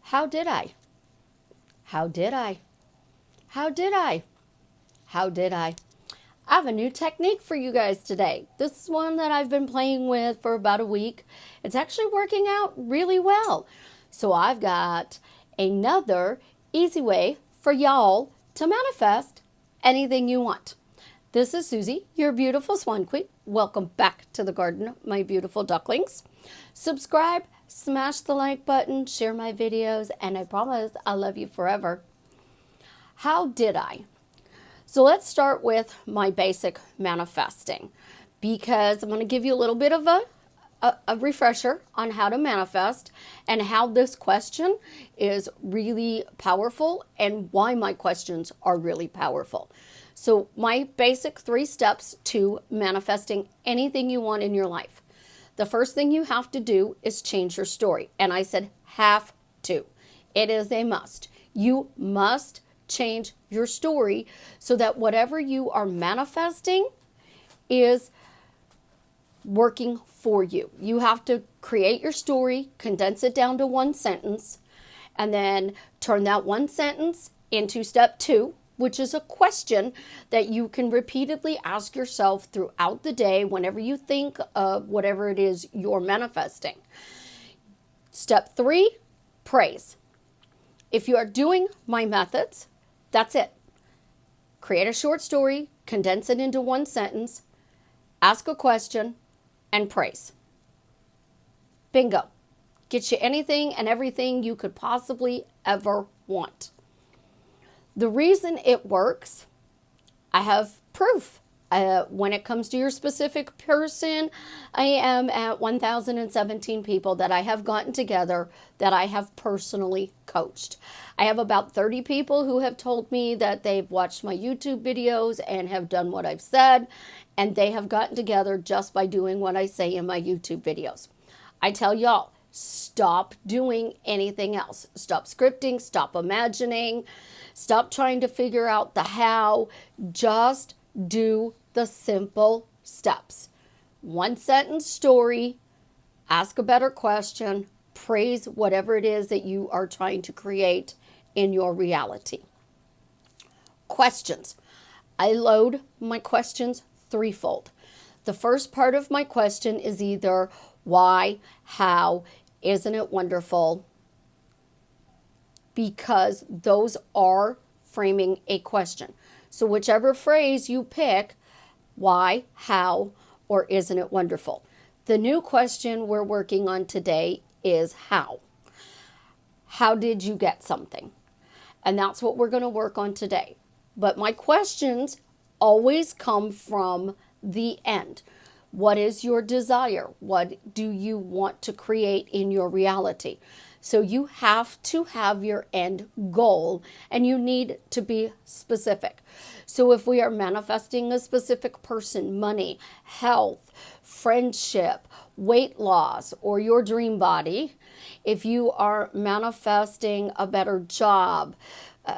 How did I? How did I? How did I? How did I? I have a new technique for you guys today. This is one that I've been playing with for about a week. It's actually working out really well. So I've got another easy way for y'all to manifest anything you want. This is Susie, your beautiful swan queen. Welcome back to the garden, my beautiful ducklings. Subscribe, smash the like button, share my videos, and I promise I'll love you forever. How did I? So let's start with my basic manifesting, because I'm going to give you a little bit of a refresher on how to manifest and how this question is really powerful and why my questions are really powerful. So my basic 3 steps to manifesting anything you want in your life. The first thing you have to do is change your story. And I said have to. It is a must. You must change your story so that whatever you are manifesting is working for you. You have to create your story, condense it down to 1 sentence, and then turn that 1 sentence into step 2, which is a question that you can repeatedly ask yourself throughout the day whenever you think of whatever it is you're manifesting. Step 3, praise. If you are doing my methods, that's it. Create a short story, condense it into 1 sentence, ask a question, and praise. Bingo. Get you anything and everything you could possibly ever want. The reason it works, I have proof. When it comes to your specific person, I am at 1,017 people that I have gotten together that I have personally coached. I have about 30 people who have told me that they've watched my YouTube videos and have done what I've said, and they have gotten together just by doing what I say in my YouTube videos. I tell y'all, stop doing anything else. Stop scripting, stop imagining, stop trying to figure out the how. Just do the simple steps. 1 sentence story, ask a better question, praise whatever it is that you are trying to create in your reality. Questions. I load my questions threefold. The first part of my question is either why, how, isn't it wonderful? Because those are framing a question. So whichever phrase you pick, why, how, or isn't it wonderful? The new question we're working on today is how. How did you get something? And that's what we're going to work on today. But my questions always come from the end. What is your desire? What do you want to create in your reality? So you have to have your end goal, and you need to be specific. So if we are manifesting a specific person, money, health, friendship, weight loss, or your dream body, if you are manifesting a better job,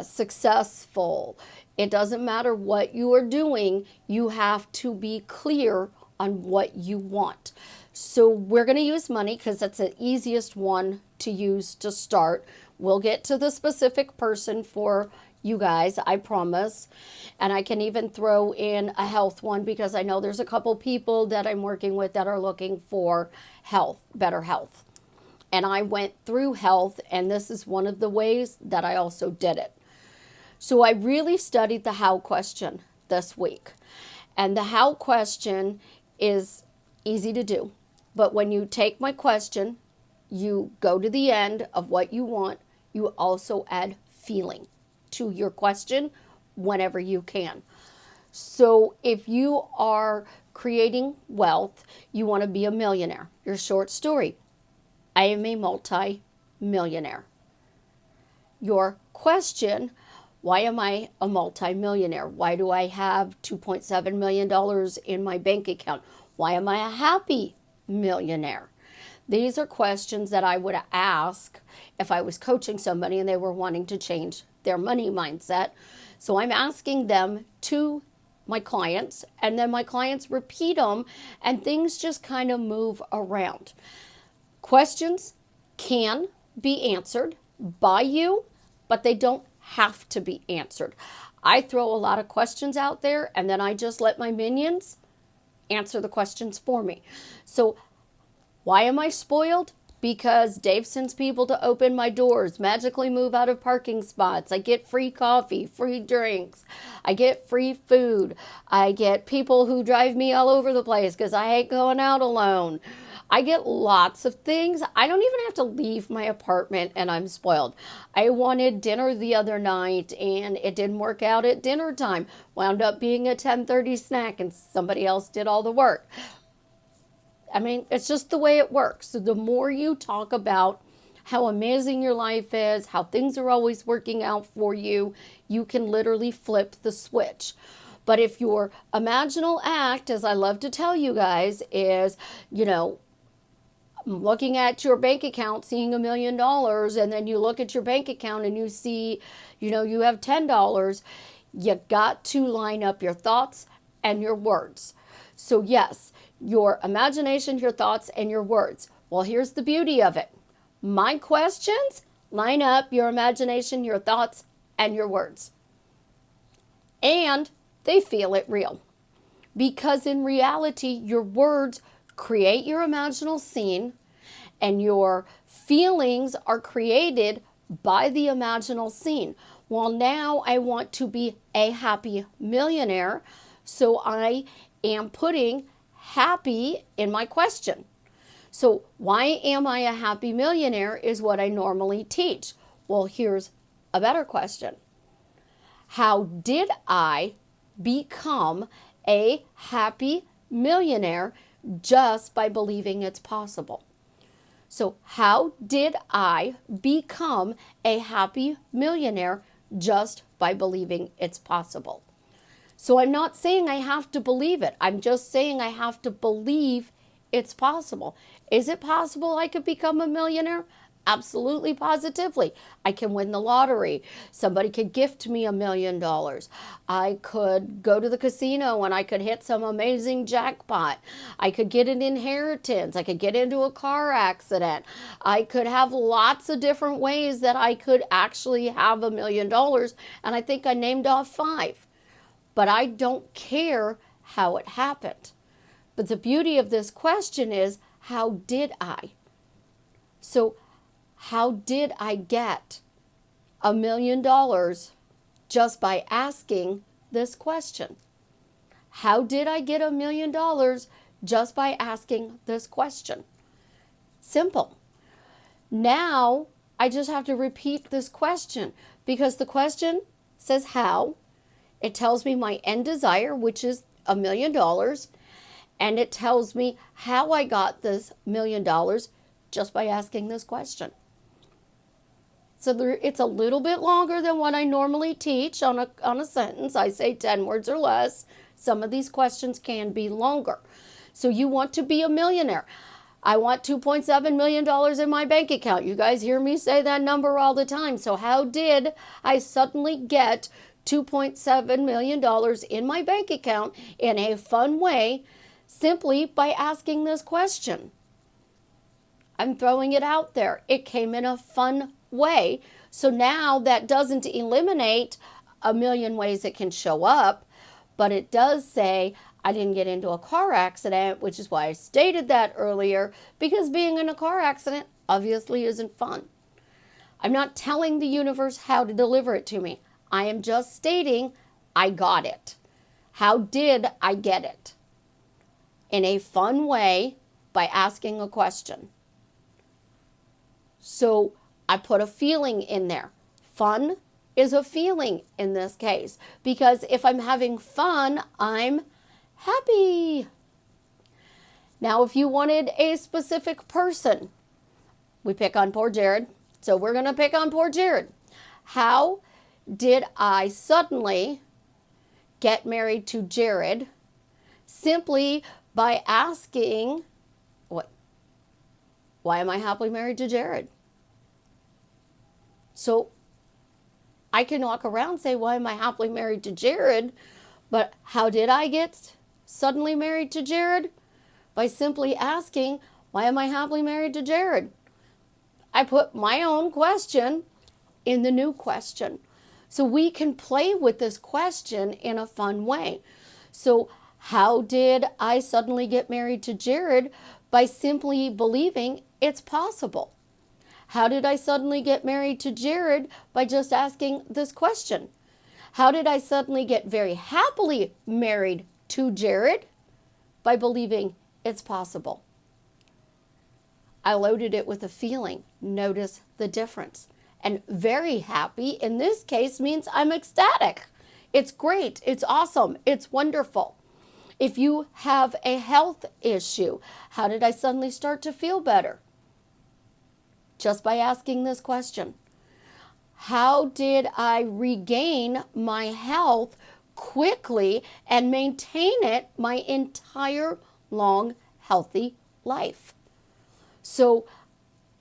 successful, it doesn't matter what you are doing, you have to be clear on what you want. So we're going to use money because that's the easiest one to use to start. We'll get to the specific person for you guys, I promise. And I can even throw in a health one because I know there's a couple people that I'm working with that are looking for health, better health. And I went through health, and this is one of the ways that I also did it. So I really studied the how question this week. And the how question is easy to do. But when you take my question, you go to the end of what you want, you also add feeling to your question whenever you can. So if you are creating wealth, you want to be a millionaire. Your short story, I am a multi-millionaire. Your question, why am I a multi-millionaire? Why do I have $2.7 million in my bank account? Why am I a happy millionaire? These are questions that I would ask if I was coaching somebody and they were wanting to change their money mindset. So I'm asking them to my clients, and then my clients repeat them, and things just kind of move around. Questions can be answered by you, but they don't have to be answered. I throw a lot of questions out there and then I just let my minions answer the questions for me. So why am I spoiled? Because Dave sends people to open my doors, magically move out of parking spots. I get free coffee, free drinks. I get free food. I get people who drive me all over the place because I hate going out alone. I get lots of things. I don't even have to leave my apartment and I'm spoiled. I wanted dinner the other night and it didn't work out at dinner time. Wound up being a 10:30 snack and somebody else did all the work. I mean, it's just the way it works. So the more you talk about how amazing your life is, how things are always working out for you, you can literally flip the switch. But if your imaginal act, as I love to tell you guys, is, looking at your bank account, seeing $1 million, and then you look at your bank account and you see, you have $10, you got to line up your thoughts and your words. So yes, your imagination, your thoughts, and your words. Well, here's the beauty of it. My questions line up your imagination, your thoughts, and your words. And they feel it real. Because in reality, your words create your imaginal scene, and your feelings are created by the imaginal scene. Well, now I want to be a happy millionaire, so I am putting happy in my question. So why am I a happy millionaire is what I normally teach. Well, here's a better question. How did I become a happy millionaire just by believing it's possible? So how did I become a happy millionaire just by believing it's possible? So I'm not saying I have to believe it. I'm just saying I have to believe it's possible. Is it possible I could become a millionaire? Absolutely, positively. I can win the lottery. Somebody could gift me $1 million. I could go to the casino and I could hit some amazing jackpot. I could get an inheritance. I could get into a car accident. I could have lots of different ways that I could actually have $1 million. And I think I named off 5. But I don't care how it happened. But the beauty of this question is, how did I? So how did I get $1 million just by asking this question? How did I get $1 million just by asking this question? Simple. Now I just have to repeat this question because the question says how. It tells me my end desire, which is $1 million, and it tells me how I got this $1 million just by asking this question. So it's a little bit longer than what I normally teach on a sentence. I say 10 words or less. Some of these questions can be longer. So you want to be a millionaire. I want $2.7 million in my bank account. You guys hear me say that number all the time. So how did I suddenly get $2.7 million in my bank account in a fun way simply by asking this question? I'm throwing it out there. It came in a fun way. So now that doesn't eliminate a million ways it can show up, but it does say I didn't get into a car accident, which is why I stated that earlier, because being in a car accident obviously isn't fun. I'm not telling the universe how to deliver it to me. I am just stating I got it. How did I get it? In a fun way by asking a question. So I put a feeling in there. Fun is a feeling in this case because if I'm having fun, I'm happy. Now, if you wanted a specific person, we pick on poor Jared. So we're going to pick on poor Jared. How did I suddenly get married to Jared? Simply by asking, why am I happily married to Jared? So I can walk around and say, why am I happily married to Jared? But how did I get suddenly married to Jared? By simply asking, why am I happily married to Jared? I put my own question in the new question. So we can play with this question in a fun way. So how did I suddenly get married to Jared? By simply believing it's possible. How did I suddenly get married to Jared? By just asking this question. How did I suddenly get very happily married to Jared? By believing it's possible. I loaded it with a feeling. Notice the difference. And very happy in this case means I'm ecstatic. It's great. It's awesome. It's wonderful. If you have a health issue, how did I suddenly start to feel better? Just by asking this question. How did I regain my health quickly and maintain it my entire long, healthy life? So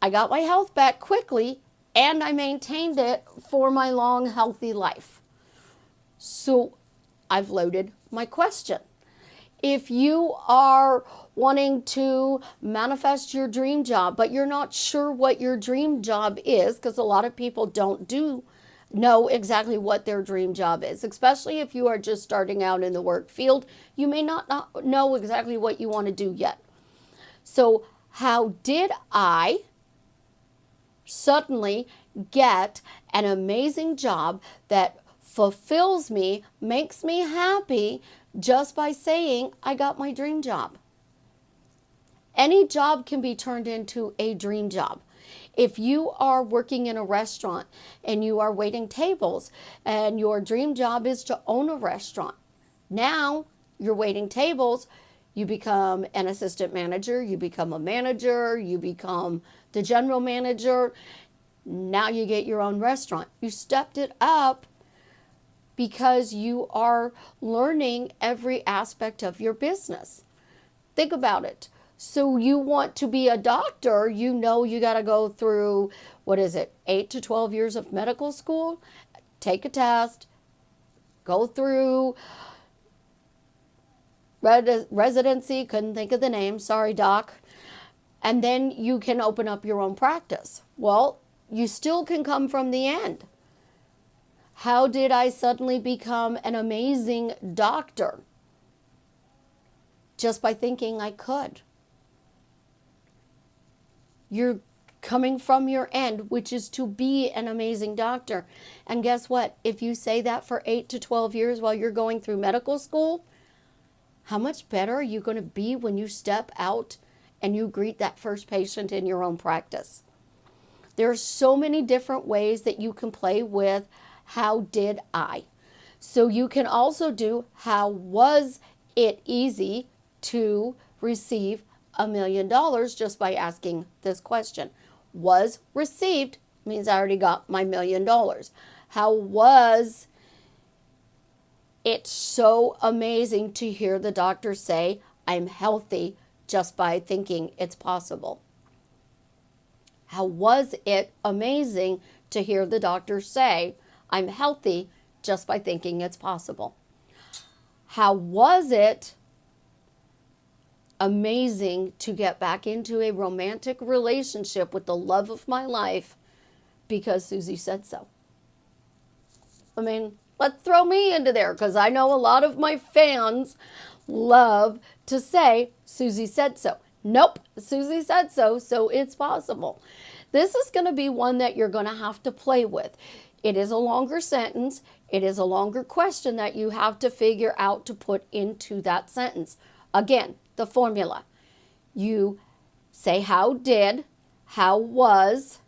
I got my health back quickly and I maintained it for my long, healthy life. So I've loaded my question. If you are wanting to manifest your dream job, but you're not sure what your dream job is, because a lot of people don't know exactly what their dream job is, especially if you are just starting out in the work field, you may not know exactly what you want to do yet. So how did I suddenly get an amazing job that fulfills me, makes me happy, just by saying I got my dream job? Any job can be turned into a dream job. If you are working in a restaurant and you are waiting tables and your dream job is to own a restaurant, now you're waiting tables, you become an assistant manager, you become a manager, you become the general manager. Now you get your own restaurant. You stepped it up because you are learning every aspect of your business. Think about it. So you want to be a doctor, you know you got to go through, 8 to 12 years of medical school, take a test, go through residency, couldn't think of the name, sorry doc, and then you can open up your own practice. Well, you still can come from the end. How did I suddenly become an amazing doctor? Just by thinking I could. You're coming from your end, which is to be an amazing doctor. And guess what? If you say that for 8 to 12 years while you're going through medical school, how much better are you going to be when you step out and you greet that first patient in your own practice? There are so many different ways that you can play with how did I. So you can also do how was it easy to receive $1 million just by asking this question. Was received means I already got my $1 million. How was it so amazing to hear the doctor say I'm healthy just by thinking it's possible? How was it amazing to hear the doctor say I'm healthy just by thinking it's possible? How was it amazing to get back into a romantic relationship with the love of my life because Susie said so? I mean, let's throw me into there because I know a lot of my fans love to say Susie said so. Nope, Susie said so, so it's possible. This is going to be one that you're going to have to play with. It is a longer sentence. It is a longer question that you have to figure out to put into that sentence. Again, the formula. You say how did, how was,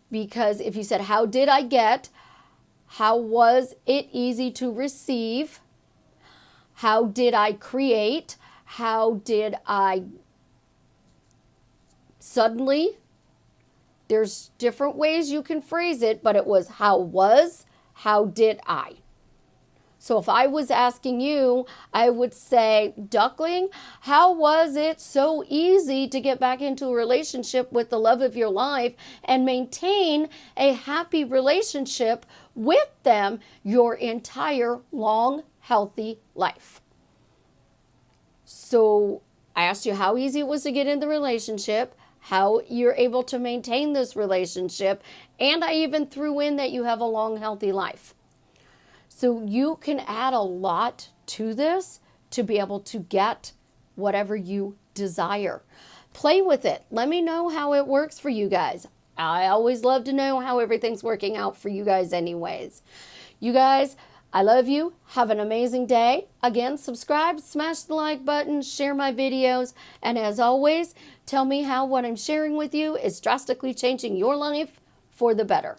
because if you said how did I get, how was it easy to receive, how did I create, how did I suddenly, there's different ways you can phrase it, but it was how was, how did I. So if I was asking you, I would say, Duckling, how was it so easy to get back into a relationship with the love of your life and maintain a happy relationship with them your entire long, healthy life? So I asked you how easy it was to get in the relationship, how you're able to maintain this relationship, and I even threw in that you have a long, healthy life. So you can add a lot to this to be able to get whatever you desire. Play with it. Let me know how it works for you guys. I always love to know how everything's working out for you guys anyways. You guys, I love you. Have an amazing day. Again, subscribe, smash the like button, share my videos, and as always, tell me how what I'm sharing with you is drastically changing your life for the better.